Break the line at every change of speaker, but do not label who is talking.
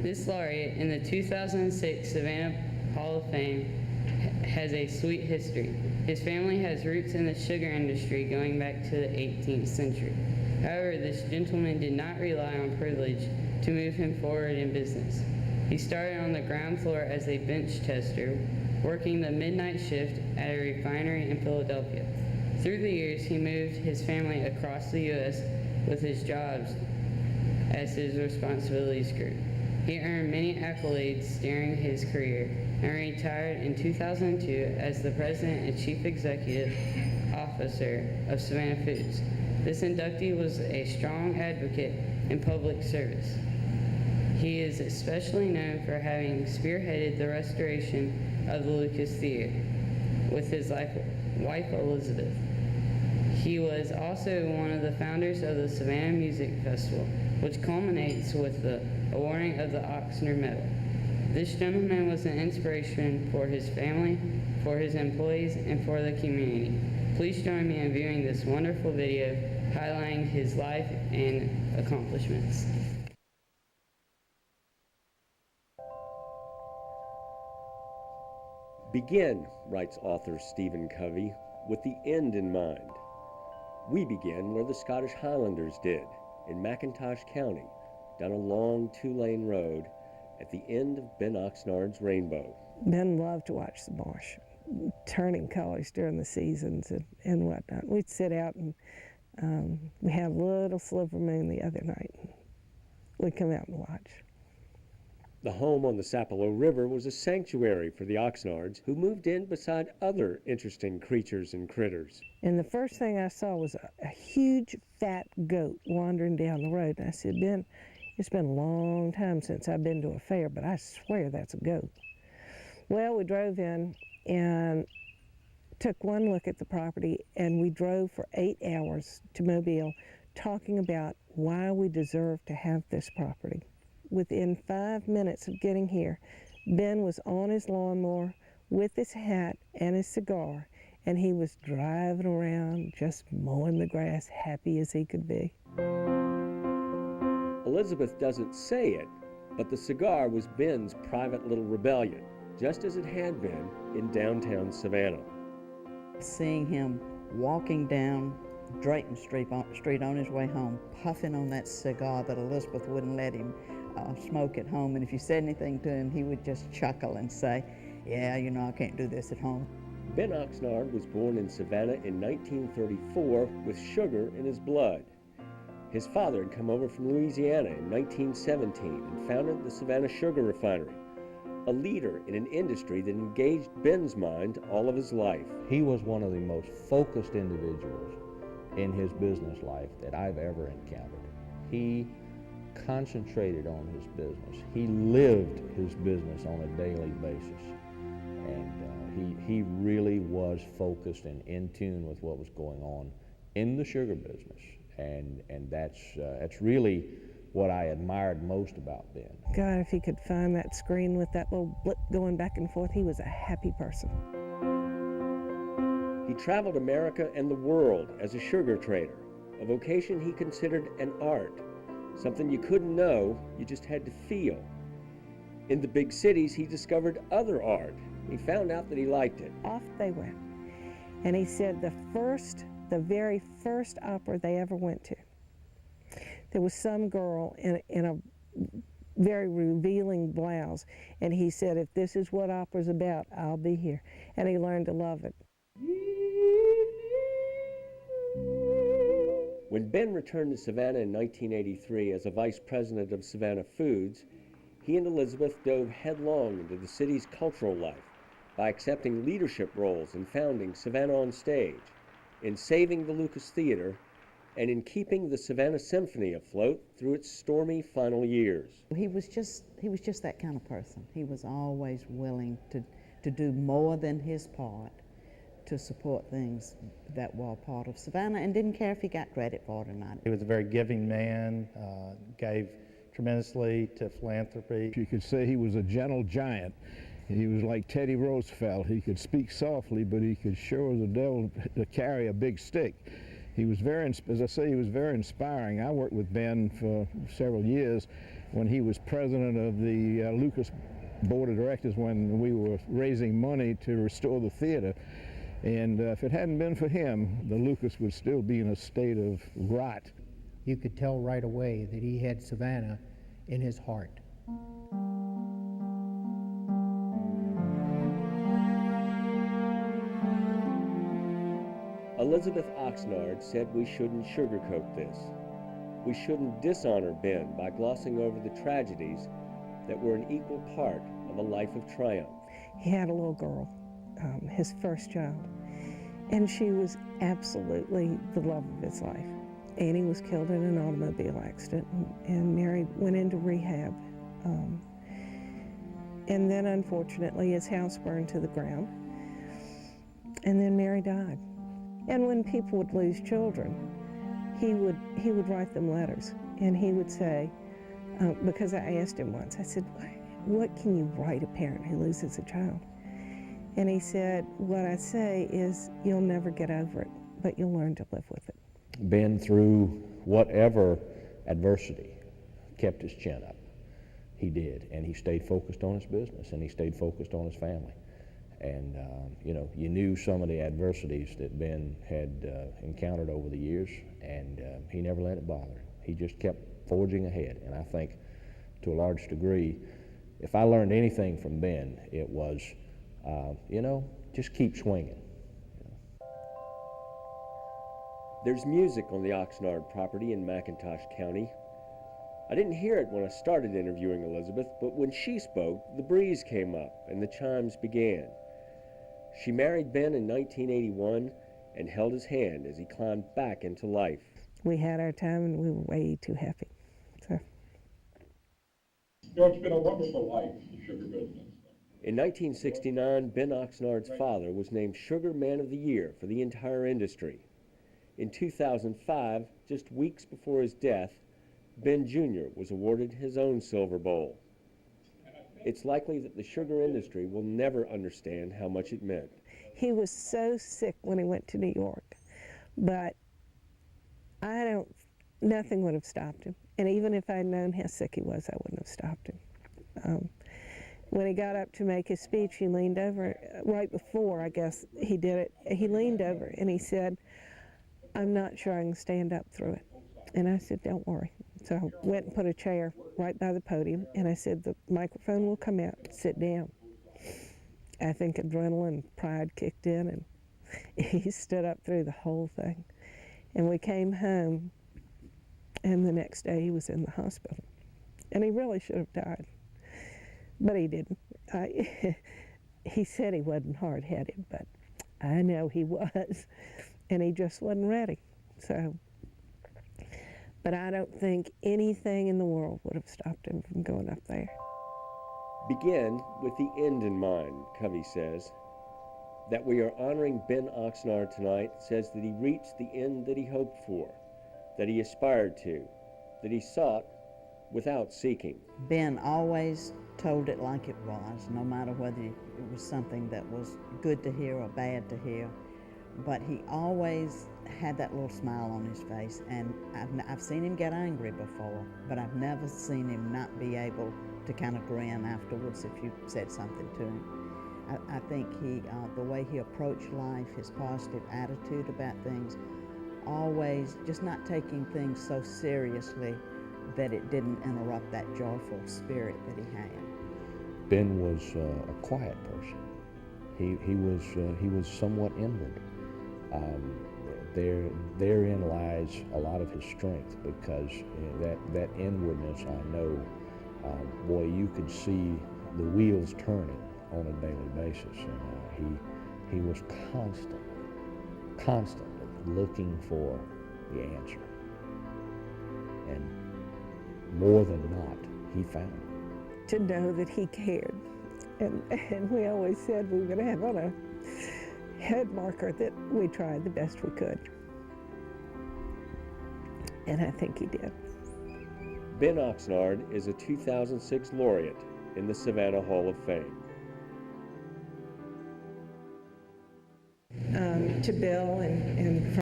This laureate in the 2006 Savannah Hall of Fame has a sweet history. His family has roots in the sugar industry going back to the 18th century. However, this gentleman did not rely on privilege to move him forward in business. He started on the ground floor as a bench tester, working the midnight shift at a refinery in Philadelphia. Through the years, he moved his family across the U.S. with his jobs as his responsibilities grew. He earned many accolades during his career and retired in 2002 as the President and Chief Executive Officer of Savannah Foods. This inductee was a strong advocate in public service. He is especially known for having spearheaded the restoration of the Lucas Theater with his wife Elizabeth. He was also one of the founders of the Savannah Music Festival, which culminates with the awarding of the Oxnard Medal. This gentleman was an inspiration for his family, for his employees, and for the community. Please join me in viewing this wonderful video highlighting his life and accomplishments.
Begin, writes author Stephen Covey, with the end in mind. We begin where the Scottish Highlanders did, in McIntosh County, down a long two-lane road at the end of Ben Oxnard's rainbow.
Ben loved to watch the marsh, turning colors during the seasons and whatnot. We'd sit out and we had a little sliver moon the other night. We'd come out and watch.
The home on the Sapelo River was a sanctuary for the Oxnards, who moved in beside other interesting creatures and critters.
And the first thing I saw was a huge fat goat wandering down the road. And I said, Ben, it's been a long time since I've been to a fair, but I swear that's a goat. Well, we drove in and took one look at the property, and we drove for 8 hours to Mobile talking about why we deserve to have this property. Within 5 minutes of getting here, Ben was on his lawnmower with his hat and his cigar, and he was driving around just mowing the grass, happy as he could be.
Elizabeth doesn't say it, but the cigar was Ben's private little rebellion, just as it had been in downtown Savannah.
Seeing him walking down Drayton Street on his way home, puffing on that cigar that Elizabeth wouldn't let him smoke at home, and if you said anything to him, he would just chuckle and say, yeah, you know, I can't do this at home.
Ben Oxnard was born in Savannah in 1934 with sugar in his blood. His father had come over from Louisiana in 1917 and founded the Savannah Sugar Refinery, a leader in an industry that engaged Ben's mind all of his life.
He was one of the most focused individuals in his business life that I've ever encountered. He concentrated on his business. He lived his business on a daily basis. And he really was focused and in tune with what was going on in the sugar business. And that's really what I admired most about Ben.
God, if he could find that screen with that little blip going back and forth, he was a happy person.
He traveled America and the world as a sugar trader, a vocation he considered an art, something you couldn't know, you just had to feel. In the big cities, he discovered other art. He found out that he liked it.
Off they went. And he said the very first opera they ever went to, there was some girl in a very revealing blouse, and he said, if this is what opera's about, I'll be here. And he learned to love it.
When Ben returned to Savannah in 1983 as a vice president of Savannah Foods, he and Elizabeth dove headlong into the city's cultural life by accepting leadership roles in founding Savannah on Stage, in saving the Lucas Theater, and in keeping the Savannah Symphony afloat through its stormy final years.
He was just that kind of person. He was always willing to do more than his part to support things that were part of Savannah, and didn't care if he got credit for it or not.
He was a very giving man, gave tremendously to philanthropy.
You could say he was a gentle giant. He was like Teddy Roosevelt. He could speak softly, but he could show the devil to carry a big stick. He was very, as I say, he was very inspiring. I worked with Ben for several years when he was president of the Lucas Board of Directors when we were raising money to restore the theater. And if it hadn't been for him, the Lucas would still be in a state of rot.
You could tell right away that he had Savannah in his heart.
Elizabeth Oxnard said we shouldn't sugarcoat this. We shouldn't dishonor Ben by glossing over the tragedies that were an equal part of a life of triumph.
He had a little girl, his first child, and she was absolutely the love of his life. Annie was killed in an automobile accident, and Mary went into rehab. And then, unfortunately, his house burned to the ground, and then Mary died. And when people would lose children, he would write them letters, and he would say, because I asked him once, I said, what can you write a parent who loses a child? And he said, what I say is, you'll never get over it, but you'll learn to live with it.
Ben, through whatever adversity, kept his chin up. He did, and he stayed focused on his business, and he stayed focused on his family. And, you knew some of the adversities that Ben had encountered over the years, and he never let it bother him. He just kept forging ahead, and I think, to a large degree, if I learned anything from Ben, it was, just keep swinging.
There's music on the Oxnard property in McIntosh County. I didn't hear it when I started interviewing Elizabeth, but when she spoke, the breeze came up and the chimes began. She married Ben in 1981 and held his hand as he climbed back into life.
We had our time and we were way too happy. So.
It's been a wonderful life, the sugar business.
In 1969, Ben Oxnard's father was named Sugar Man of the Year for the entire industry. In 2005, just weeks before his death, Ben Jr. was awarded his own Silver Bowl. It's likely that the sugar industry will never understand how much it meant.
He was so sick when he went to New York, but nothing would have stopped him. And even if I'd known how sick he was, I wouldn't have stopped him. When he got up to make his speech, he leaned over, right before, I guess, he did it, he leaned over and he said, I'm not sure I can stand up through it. And I said, don't worry. So I went and put a chair right by the podium, and I said, the microphone will come out, sit down. I think adrenaline, pride kicked in, and he stood up through the whole thing. And we came home, and the next day he was in the hospital. And he really should have died, but he didn't. He said he wasn't hard-headed, but I know he was, and he just wasn't ready. So. But I don't think anything in the world would have stopped him from going up there.
Begin with the end in mind, Covey says. That we are honoring Ben Oxnard tonight says that he reached the end that he hoped for, that he aspired to, that he sought without seeking.
Ben always told it like it was, no matter whether it was something that was good to hear or bad to hear. But he always had that little smile on his face, and I've seen him get angry before, but I've never seen him not be able to kind of grin afterwards if you said something to him. I think the way he approached life, his positive attitude about things, always just not taking things so seriously that it didn't interrupt that joyful spirit that he had.
Ben was a quiet person. He was somewhat inward. Therein lies a lot of his strength, because that inwardness, I know, boy, you could see the wheels turning on a daily basis, and he was constantly looking for the answer, and more than not, he found it.
To know that he cared, and we always said we would have on a head marker that we tried the best we could. And I think he did.
Ben Oxnard is a 2006 laureate in the Savannah Hall of Fame.
To Bill and